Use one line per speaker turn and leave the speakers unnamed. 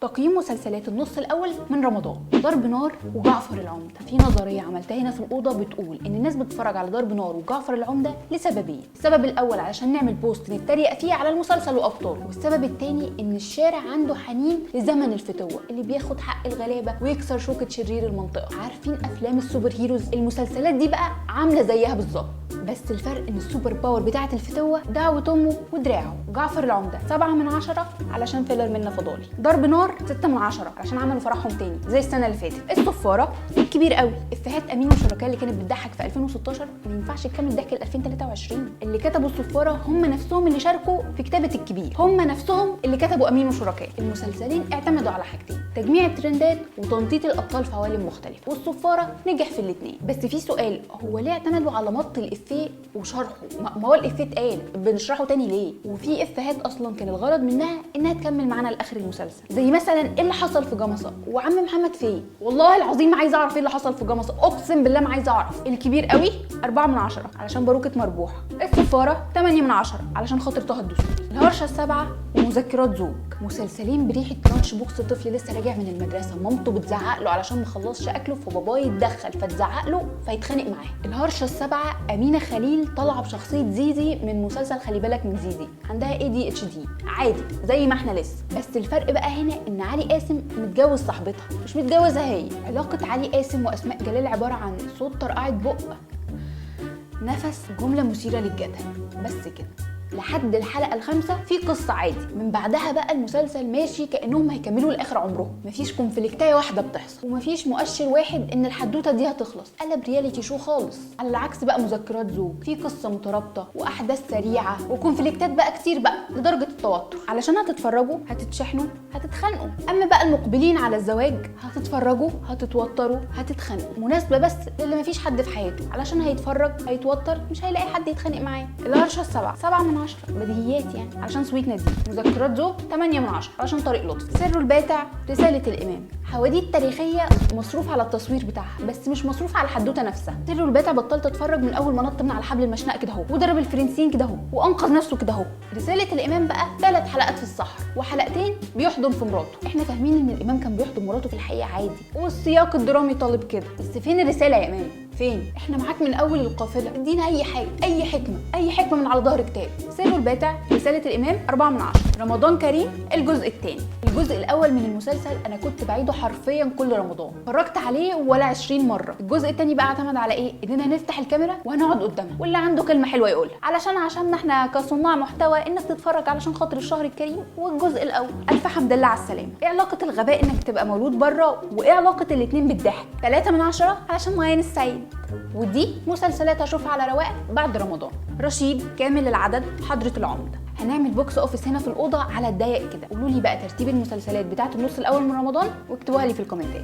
تقييم مسلسلات النص الاول من رمضان: ضرب نار وجعفر العمدة. في نظريه عملتها هنا في الاوضه بتقول ان الناس بتتفرج على ضرب نار وجعفر العمدة لسببين. السبب الاول علشان نعمل بوست نتريق فيه على المسلسل وابطاله، والسبب الثاني ان الشارع عنده حنين لزمن الفتوه اللي بياخد حق الغلابه ويكسر شوكه شرير المنطقه. عارفين افلام السوبر هيروز؟ المسلسلات دي بقى عامله زيها بالظبط، بس الفرق ان السوبر باور بتاعه الفتوه دعوه امه ودراعه. جعفر العمدة 7 من 10 علشان فيلر منة فضالي. ضرب نار 6 من 10 علشان عملوا فرحهم تاني زي السنه اللي فاتت. الصفاره الكبير قوي، افيهات امين وشركاء اللي كانت بتضحك في 2016 ما ينفعش تكمل ضحك ل 2023. اللي كتبوا الصفاره هم نفسهم اللي شاركوا في كتابه الكبير، هم نفسهم اللي كتبوا امين وشركاء. المسلسلين اعتمدوا على حاجتين: تجميع الترندات وتنطيط الابطال في عوالم مختلفه، والصفاره نجح في الاثنين. بس في سؤال، هو ليه اعتمدوا على مط الافيه وشرحه؟ ما هو الافيه اتقال، بنشرحه تاني ليه؟ وفي افيهات اصلا كان الغرض منها انها تكمل معانا لاخر المسلسل، زي مثلا ايه اللي حصل في جمصه وعم محمد فين. والله العظيم ما عايزه اعرف ايه اللي حصل في جمصه، اقسم بالله ما عايزه اعرف. الكبير قوي 4 من 10 علشان باروكه مربوحه. الصفاره 8 من 10 علشان خاطر طه الدسوقي. الهرشه السابعه ومذكرات زوج، مسلسلين بريحه لانش بوكس طفل لسه راجع من المدرسه، مامته بتزعق له علشان ما خلصش اكله، فباباه يتدخل فتزعق له فيتخانق معاها. الهرشه السابعه امينه خليل طالعه بشخصيه زيزي من مسلسل خلي بالك من زيزي، عندها ADHD عادي زي ما احنا لسه، بس الفرق بقى هنا ان علي قاسم متجوز صاحبتها مش متجوزها هي. علاقه علي قاسم واسماء جلال عباره عن صوت طرقعه بق، نفس، جمله مثيره للجدل، بس كده لحد الحلقه الخامسه في قصه عادي. من بعدها بقى المسلسل ماشي كانهم هيكملوا لاخر عمرهم، مفيش كونفليكتايه واحده بتحصل ومفيش مؤشر واحد ان الحدوته دي هتخلص. قلب رياليتي شو خالص، على العكس بقى مذكرات زوج في قصه مترابطه واحداث سريعه وكونفليكتات بقى كتير بقى لدرجه التوتر. علشان هتتفرجوا هتتشحنوا هتتخانقوا، اما بقى المقبلين على الزواج هتتفرجوا هتتوتروا هتتخانقوا. مناسبه بس للي مفيش حد في حياته، علشان هيتفرج هيتوتر مش هيلاقي حد يتخانق معاه. الهرشه السبعه 7 من 10 بديهيات يعني علشان سويت نزيه. مذكرات زوج 8 من 10 علشان طارق لطفي. سر الباتع رساله الامام، حواديت تاريخيه مصروف على التصوير بتاعها بس مش مصروف على الحدوته نفسها. سر الباتع بطلت اتفرج من اول ما نط من على حبل المشنقه كده اهو وضرب الفرنسيين كده اهو وانقذ نفسه كده اهو. رساله الامام بقى 3 حلقات في الصحراء وحلقتين بيحضن في مراته. احنا فاهمين ان الامام كان بيحضن مراته في الحقيقه عادي والسياق الدرامي طالب كده، بس فين الرساله يا امام؟ فين؟ احنا معاك من اول القافله، ادينا اي حاجه، اي حكمه، اي حكمه من على ظهر كتاب. سر الباتع رساله الامام 4 من 10. رمضان كريم الجزء الثاني. الجزء الاول من المسلسل انا كنت بعيده حرفيا كل رمضان، اتفرجت عليه ولا 20 مره. الجزء الثاني بقى اعتمد على ايه؟ اننا نفتح الكاميرا وهنقعد قدامها واللي عنده كلمه حلوه يقولها، عشان احنا كصناع محتوى انك تتفرج علشان خاطر الشهر الكريم والجزء الاول. الف حمد لله على السلامه. ايه علاقه الغباء انك تبقى مولود بره وايه علاقه الاثنين بالضحك؟ 3 من 10 علشان ميان السعيد. ودي مسلسلات هشوفها على رواق بعد رمضان: رشيد، كامل العدد، حضرة العمدة. هنعمل بوكس اوفيس هنا في الاوضه على الضيق كده. قولوا لي بقى ترتيب المسلسلات بتاعه النص الاول من رمضان واكتبوها لي في الكومنتات.